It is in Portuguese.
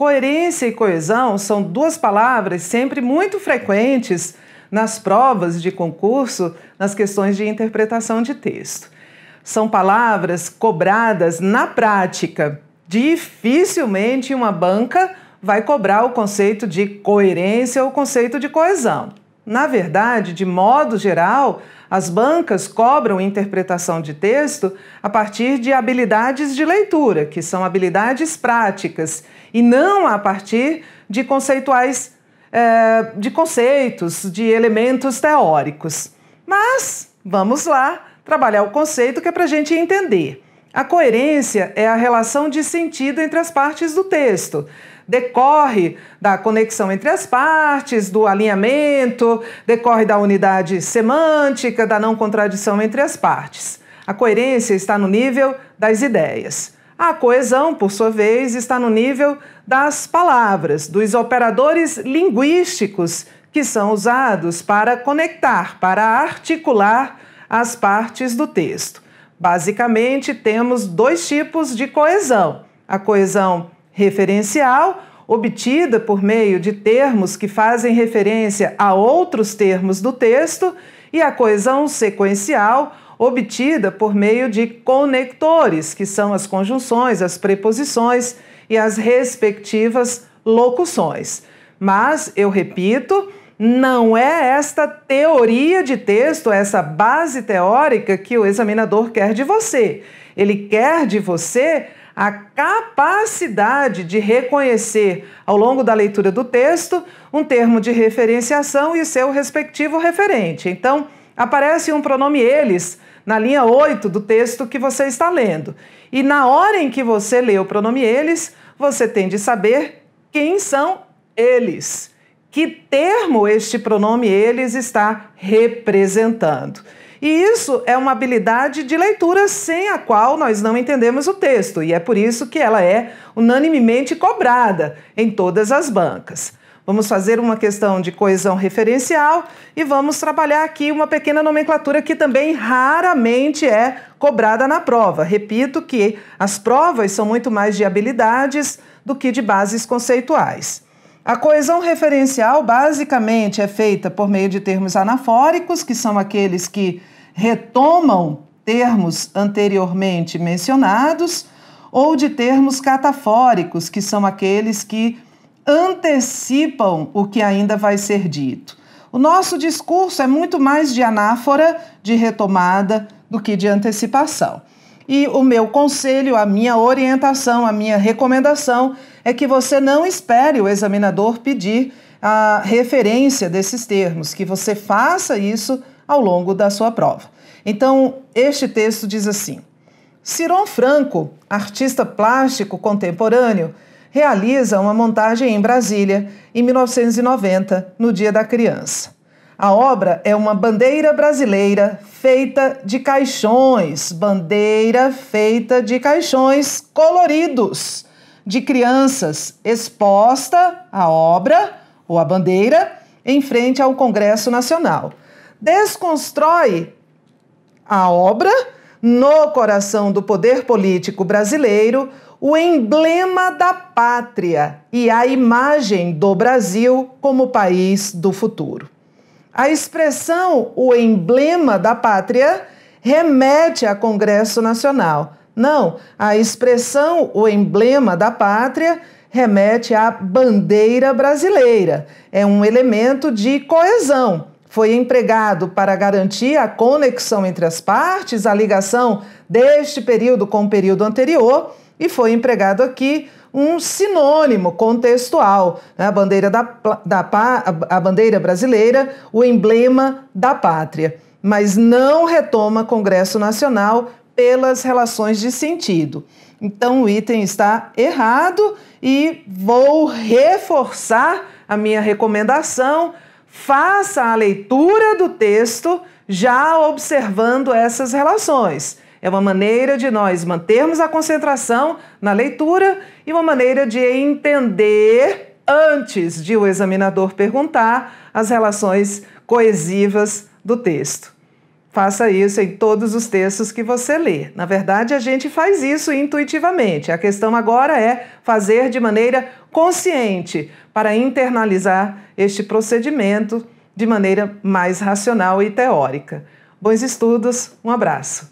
Coerência e coesão são duas palavras sempre muito frequentes nas provas de concurso, nas questões de interpretação de texto. São palavras cobradas na prática. Dificilmente uma banca vai cobrar o conceito de coerência ou o conceito de coesão. Na verdade, de modo geral, as bancas cobram interpretação de texto a partir de habilidades de leitura, que são habilidades práticas, e não a partir de conceitos, de elementos teóricos. Mas vamos lá trabalhar o conceito que é para a gente entender. A coerência é a relação de sentido entre as partes do texto. Decorre da conexão entre as partes, do alinhamento, decorre da unidade semântica, da não contradição entre as partes. A coerência está no nível das ideias. A coesão, por sua vez, está no nível das palavras, dos operadores linguísticos que são usados para conectar, para articular as partes do texto. Basicamente, temos dois tipos de coesão. A coesão referencial, obtida por meio de termos que fazem referência a outros termos do texto, e a coesão sequencial, obtida por meio de conectores, que são as conjunções, as preposições e as respectivas locuções. Mas, eu repito, não é esta teoria de texto, essa base teórica que o examinador quer de você. Ele quer de você a capacidade de reconhecer, ao longo da leitura do texto, um termo de referenciação e seu respectivo referente. Então, aparece um pronome eles na linha 8 do texto que você está lendo. E na hora em que você lê o pronome eles, você tem de saber quem são eles. Que termo este pronome eles está representando. E isso é uma habilidade de leitura sem a qual nós não entendemos o texto, e é por isso que ela é unanimemente cobrada em todas as bancas. Vamos fazer uma questão de coesão referencial e vamos trabalhar aqui uma pequena nomenclatura que também raramente é cobrada na prova. Repito que as provas são muito mais de habilidades do que de bases conceituais. A coesão referencial basicamente é feita por meio de termos anafóricos, que são aqueles que retomam termos anteriormente mencionados, ou de termos catafóricos, que são aqueles que antecipam o que ainda vai ser dito. O nosso discurso é muito mais de anáfora, de retomada, do que de antecipação. E o meu conselho, a minha orientação, a minha recomendação é que você não espere o examinador pedir a referência desses termos, que você faça isso ao longo da sua prova. Então, este texto diz assim: Ciron Franco, artista plástico contemporâneo, realiza uma montagem em Brasília em 1990, no Dia da Criança. A obra é uma bandeira brasileira feita de caixões, bandeira feita de caixões coloridos, de crianças, exposta a obra ou a bandeira em frente ao Congresso Nacional. Desconstrói a obra no coração do poder político brasileiro, o emblema da pátria e a imagem do Brasil como país do futuro. A expressão o emblema da pátria remete a Congresso Nacional. Não, a expressão o emblema da pátria remete à bandeira brasileira. É um elemento de coesão. Foi empregado para garantir a conexão entre as partes, a ligação deste período com o período anterior, e foi empregado aqui um sinônimo contextual, né? A bandeira brasileira, o emblema da pátria, mas não retoma Congresso Nacional pelas relações de sentido. Então o item está errado e vou reforçar a minha recomendação: faça a leitura do texto já observando essas relações. É uma maneira de nós mantermos a concentração na leitura e uma maneira de entender, antes de o examinador perguntar, as relações coesivas do texto. faça isso em todos os textos que você lê. Na verdade, a gente faz isso intuitivamente. A questão agora é fazer de maneira consciente para internalizar este procedimento de maneira mais racional e teórica. Bons estudos, um abraço.